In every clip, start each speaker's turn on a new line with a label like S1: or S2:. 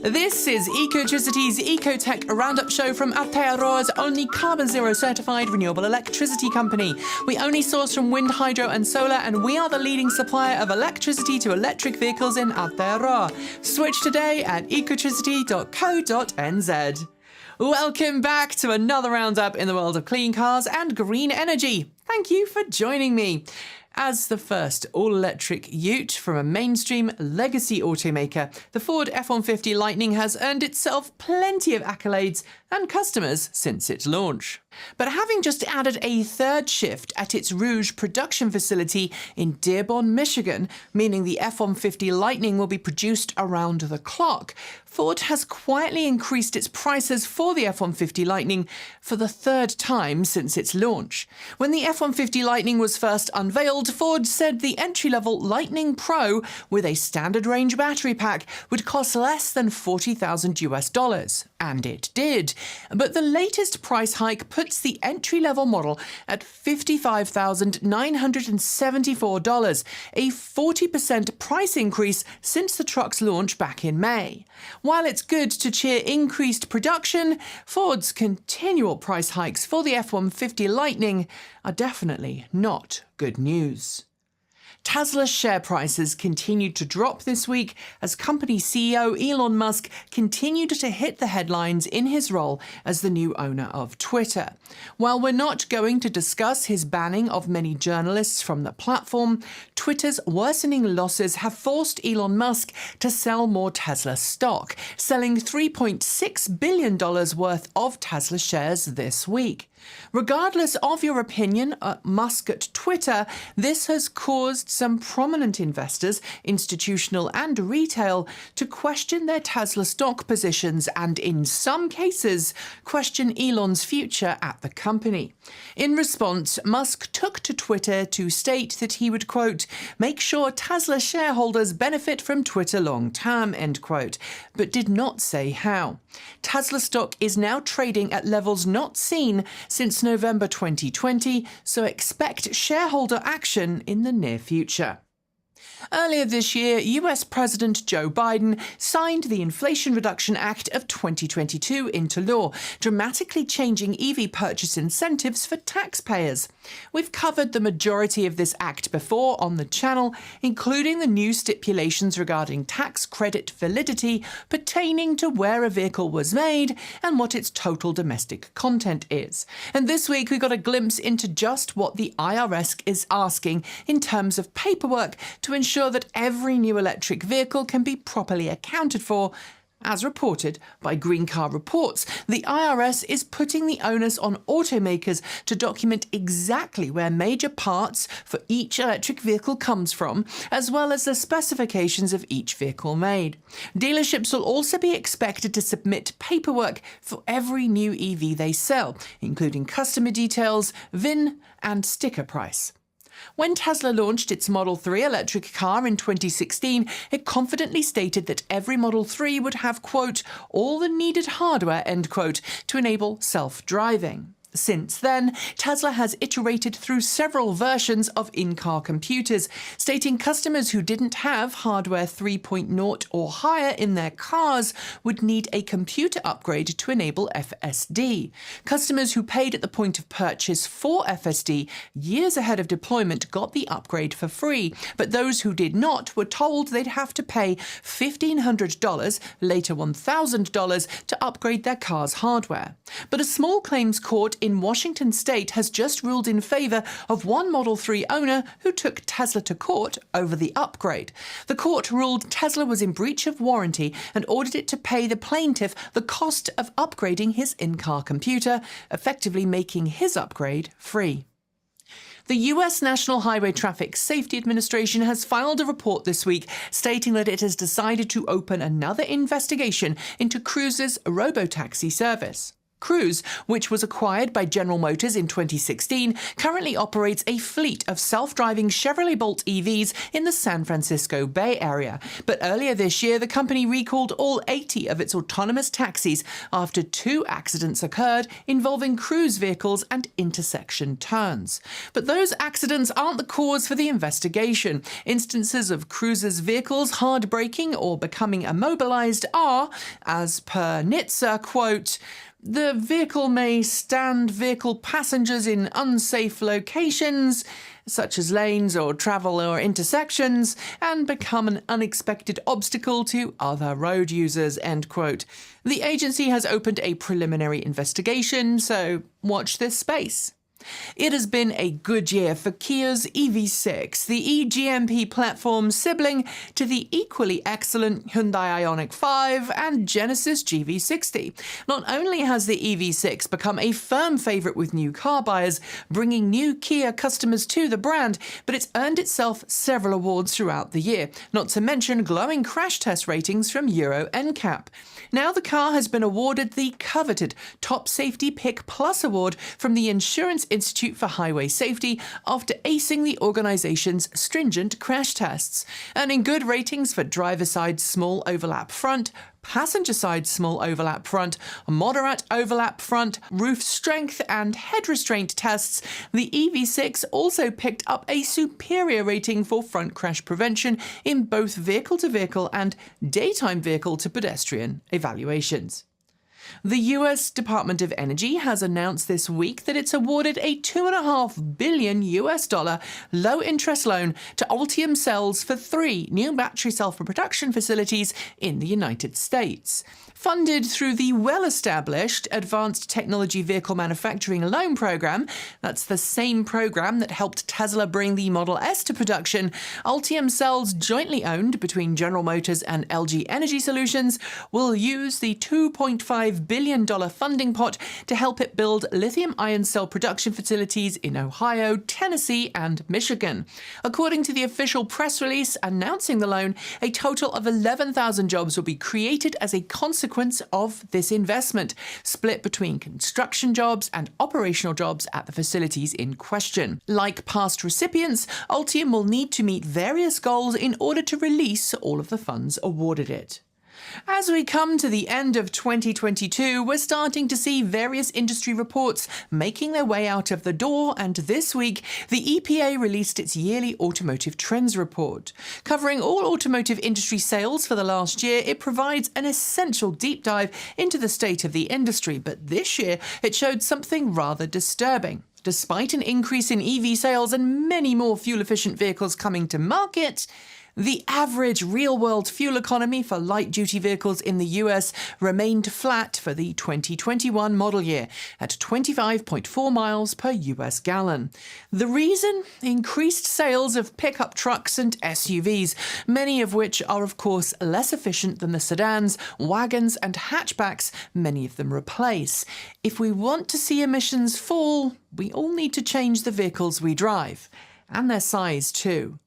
S1: This is Ecotricity's EcoTEC roundup show from Aotearoa's only carbon zero certified renewable electricity company. We only source from wind, hydro and solar, and we are the leading supplier of electricity to electric vehicles in Aotearoa. Switch today at ecotricity.co.nz. Welcome back to another roundup in the world of clean cars and green energy. Thank you for joining me. As the first all-electric ute from a mainstream legacy automaker, the Ford F-150 Lightning has earned itself plenty of accolades and customers since its launch. But having just added a third shift at its Rouge production facility in Dearborn, Michigan, meaning the F-150 Lightning will be produced around the clock, Ford has quietly increased its prices for the F-150 Lightning for the third time since its launch. When the F-150 Lightning was first unveiled, Ford said the entry-level Lightning Pro with a standard range battery pack would cost less than $40,000, and it did. But the latest price hike puts the entry-level model at $55,974, a 40% price increase since the truck's launch back in May. While it's good to cheer increased production, Ford's continual price hikes for the F-150 Lightning are definitely not good news. Tesla's share prices continued to drop this week as company CEO Elon Musk continued to hit the headlines in his role as the new owner of Twitter. While we're not going to discuss his banning of many journalists from the platform, Twitter's worsening losses have forced Elon Musk to sell more Tesla stock, selling $3.6 billion worth of Tesla shares this week. Regardless of your opinion of Musk at Twitter, this has caused some prominent investors, institutional and retail, to question their Tesla stock positions and, in some cases, question Elon's future at the company. In response, Musk took to Twitter to state that he would, quote, make sure Tesla shareholders benefit from Twitter long term, end quote, but did not say how. Tesla stock is now trading at levels not seen since November 2020, so expect shareholder action in the near future. Earlier this year, US President Joe Biden signed the Inflation Reduction Act of 2022 into law, dramatically changing EV purchase incentives for taxpayers. We've covered the majority of this act before on the channel, including the new stipulations regarding tax credit validity pertaining to where a vehicle was made and what its total domestic content is. And this week we got a glimpse into just what the IRS is asking in terms of paperwork to ensure that every new electric vehicle can be properly accounted for. As reported by Green Car Reports, the IRS is putting the onus on automakers to document exactly where major parts for each electric vehicle comes from, as well as the specifications of each vehicle made. Dealerships will also be expected to submit paperwork for every new EV they sell, including customer details, VIN, and sticker price. When Tesla launched its Model 3 electric car in 2016, it confidently stated that every Model 3 would have, quote, all the needed hardware, end quote, to enable self-driving. Since then, Tesla has iterated through several versions of in-car computers, stating customers who didn't have hardware 3.0 or higher in their cars would need a computer upgrade to enable FSD. Customers who paid at the point of purchase for FSD years ahead of deployment got the upgrade for free, but those who did not were told they'd have to pay $1,500, later $1,000, to upgrade their car's hardware. But a small claims court in Washington state has just ruled in favor of one Model 3 owner who took Tesla to court over the upgrade. The court ruled Tesla was in breach of warranty and ordered it to pay the plaintiff the cost of upgrading his in-car computer, effectively making his upgrade free. The US National Highway Traffic Safety Administration has filed a report this week stating that it has decided to open another investigation into Cruise's robotaxi service. Cruise, which was acquired by General Motors in 2016, currently operates a fleet of self-driving Chevrolet Bolt EVs in the San Francisco Bay Area. But earlier this year, the company recalled all 80 of its autonomous taxis after 2 accidents occurred involving Cruise vehicles and intersection turns. But those accidents aren't the cause for the investigation. Instances of Cruise's vehicles hard braking or becoming immobilized are, as per NHTSA, quote, "The vehicle may stand vehicle passengers in unsafe locations, such as lanes or travel or intersections, and become an unexpected obstacle to other road users," end quote. The agency has opened a preliminary investigation, so watch this space. It has been a good year for Kia's EV6, the eGMP platform sibling to the equally excellent Hyundai IONIQ 5 and Genesis GV60. Not only has the EV6 become a firm favourite with new car buyers, bringing new Kia customers to the brand, but it's earned itself several awards throughout the year, not to mention glowing crash test ratings from Euro NCAP. Now the car has been awarded the coveted Top Safety Pick Plus award from the Insurance Institute for Highway Safety after acing the organisation's stringent crash tests, earning good ratings for driver-side small overlap front, passenger-side small overlap front, moderate overlap front, roof strength and head restraint tests. The EV6 also picked up a superior rating for front crash prevention in both vehicle-to-vehicle and daytime vehicle-to-pedestrian evaluations. The US Department of Energy has announced this week that it's awarded a $2.5 billion low-interest loan to Ultium Cells for 3 new battery cell production facilities in the United States. Funded through the well-established Advanced Technology Vehicle Manufacturing Loan Program, that's the same program that helped Tesla bring the Model S to production, Ultium Cells, jointly owned between General Motors and LG Energy Solutions, will use the $2.5 billion funding pot to help it build lithium-ion cell production facilities in Ohio, Tennessee, and Michigan. According to the official press release announcing the loan, a total of 11,000 jobs will be created as a consequence of this investment, split between construction jobs and operational jobs at the facilities in question. Like past recipients, Ultium will need to meet various goals in order to release all of the funds awarded it. As we come to the end of 2022, we're starting to see various industry reports making their way out of the door, and this week, the EPA released its yearly Automotive Trends Report. Covering all automotive industry sales for the last year, it provides an essential deep dive into the state of the industry, but this year it showed something rather disturbing. Despite an increase in EV sales and many more fuel-efficient vehicles coming to market, the average real-world fuel economy for light-duty vehicles in the US remained flat for the 2021 model year at 25.4 miles per US gallon. The reason? Increased sales of pickup trucks and SUVs, many of which are of course less efficient than the sedans, wagons and hatchbacks many of them replace. If we want to see emissions fall, we all need to change the vehicles we drive, and their size too.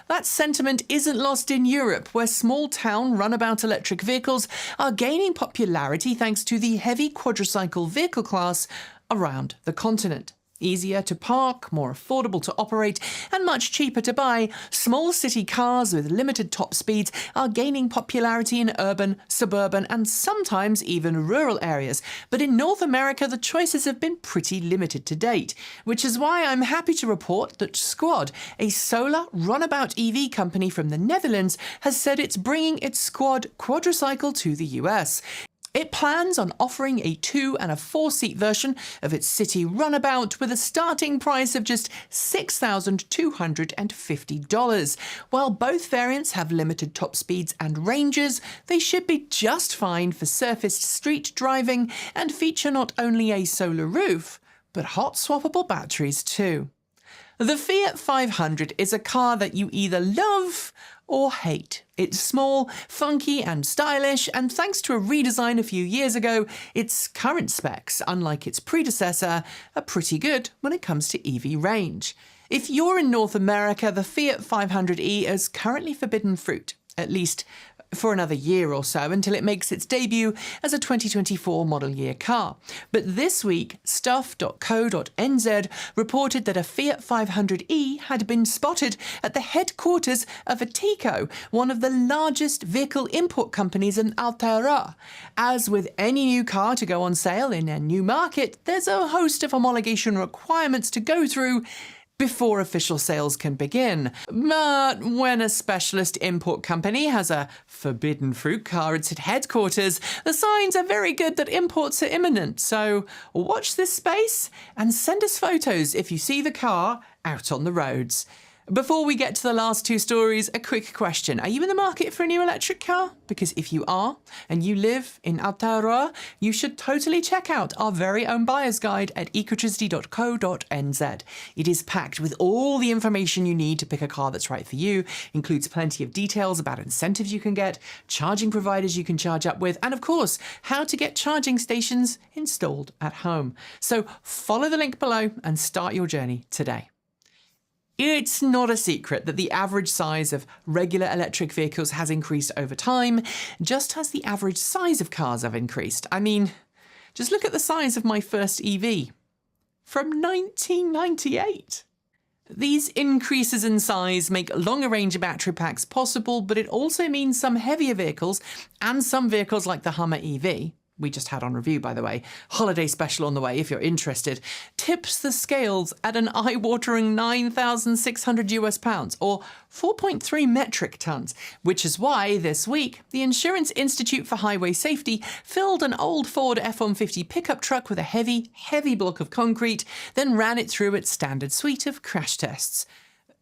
S1: That sentiment isn't lost in Europe, where small-town runabout electric vehicles are gaining popularity thanks to the heavy quadricycle vehicle class around the continent. Easier to park, more affordable to operate, and much cheaper to buy, small city cars with limited top speeds are gaining popularity in urban, suburban, and sometimes even rural areas. But in North America, the choices have been pretty limited to date, which is why I'm happy to report that Squad, a solar runabout EV company from the Netherlands, has said it's bringing its Squad quadricycle to the US. It plans on offering a 2- and 4-seat version of its city runabout with a starting price of just $6,250. While both variants have limited top speeds and ranges, they should be just fine for surfaced street driving and feature not only a solar roof, but hot swappable batteries too. The Fiat 500 is a car that you either love or hate. It's small, funky and stylish, and thanks to a redesign a few years ago, its current specs, unlike its predecessor, are pretty good when it comes to EV range. If you're in North America, the Fiat 500e is currently forbidden fruit, at least for another year or so until it makes its debut as a 2024 model year car. But this week, stuff.co.nz reported that a Fiat 500e had been spotted at the headquarters of Aotearoa, one of the largest vehicle import companies in Aotearoa. As with any new car to go on sale in a new market, there's a host of homologation requirements to go through before official sales can begin. But when a specialist import company has a forbidden fruit car at its headquarters, the signs are very good that imports are imminent. So watch this space and send us photos if you see the car out on the roads. Before we get to the last two stories, a quick question. Are you in the market for a new electric car? Because if you are, and you live in Aotearoa, you should totally check out our very own buyer's guide at ecotricity.co.nz. It is packed with all the information you need to pick a car that's right for you, includes plenty of details about incentives you can get, charging providers you can charge up with, and of course, how to get charging stations installed at home. So follow the link below and start your journey today. It's not a secret that the average size of regular electric vehicles has increased over time, just as the average size of cars have increased. I mean, just look at the size of my first EV from 1998. These increases in size make longer range battery packs possible, but it also means some heavier vehicles and some vehicles like the Hummer EV, we just had on review, by the way, holiday special on the way if you're interested, tips the scales at an eye-watering 9,600 US pounds, or 4.3 metric tons, which is why this week the Insurance Institute for Highway Safety filled an old Ford F-150 pickup truck with a heavy block of concrete, then ran it through its standard suite of crash tests.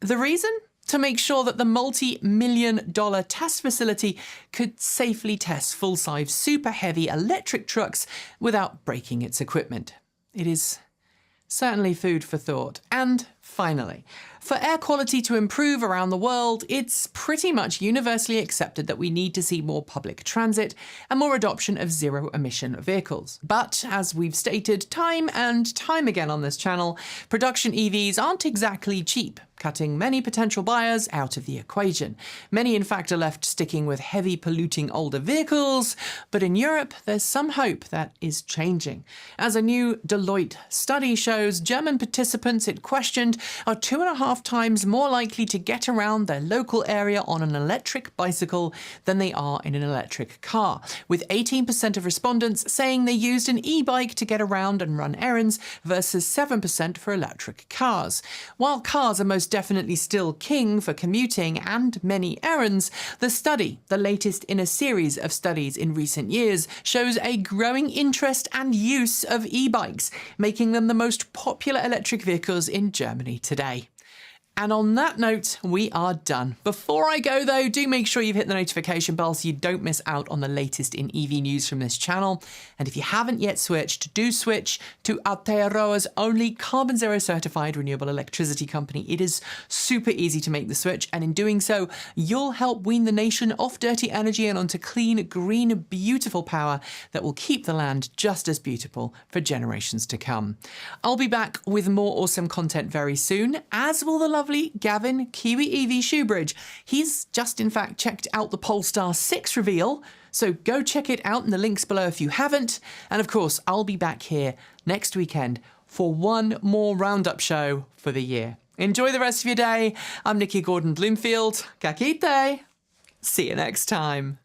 S1: The reason? To make sure that the multi-million-dollar test facility could safely test full-size super heavy electric trucks without breaking its equipment. It is certainly food for thought. And finally, for air quality to improve around the world, it's pretty much universally accepted that we need to see more public transit and more adoption of zero-emission vehicles. But, as we've stated time and time again on this channel, production EVs aren't exactly cheap, cutting many potential buyers out of the equation. Many, in fact, are left sticking with heavy polluting older vehicles, but in Europe, there's some hope that is changing. As a new Deloitte study shows, German participants it questioned are 2.5 times more likely to get around their local area on an electric bicycle than they are in an electric car, with 18% of respondents saying they used an e-bike to get around and run errands versus 7% for electric cars. While cars are most definitely still king for commuting and many errands, the study, the latest in a series of studies in recent years, shows a growing interest and use of e-bikes, making them the most popular electric vehicles in Germany today. And on that note, we are done. Before I go though, do make sure you've hit the notification bell so you don't miss out on the latest in EV news from this channel. And if you haven't yet switched, do switch to Aotearoa's only carbon zero certified renewable electricity company. It is super easy to make the switch, and in doing so, you'll help wean the nation off dirty energy and onto clean, green, beautiful power that will keep the land just as beautiful for generations to come. I'll be back with more awesome content very soon, as will the lovely Gavin Kiwi EV Shoebridge. He's just in fact checked out the Polestar 6 reveal, so go check it out in the links below if you haven't. And of course, I'll be back here next weekend for one more roundup show for the year. Enjoy the rest of your day. I'm Nikki Gordon Bloomfield. Ka kite. See you next time.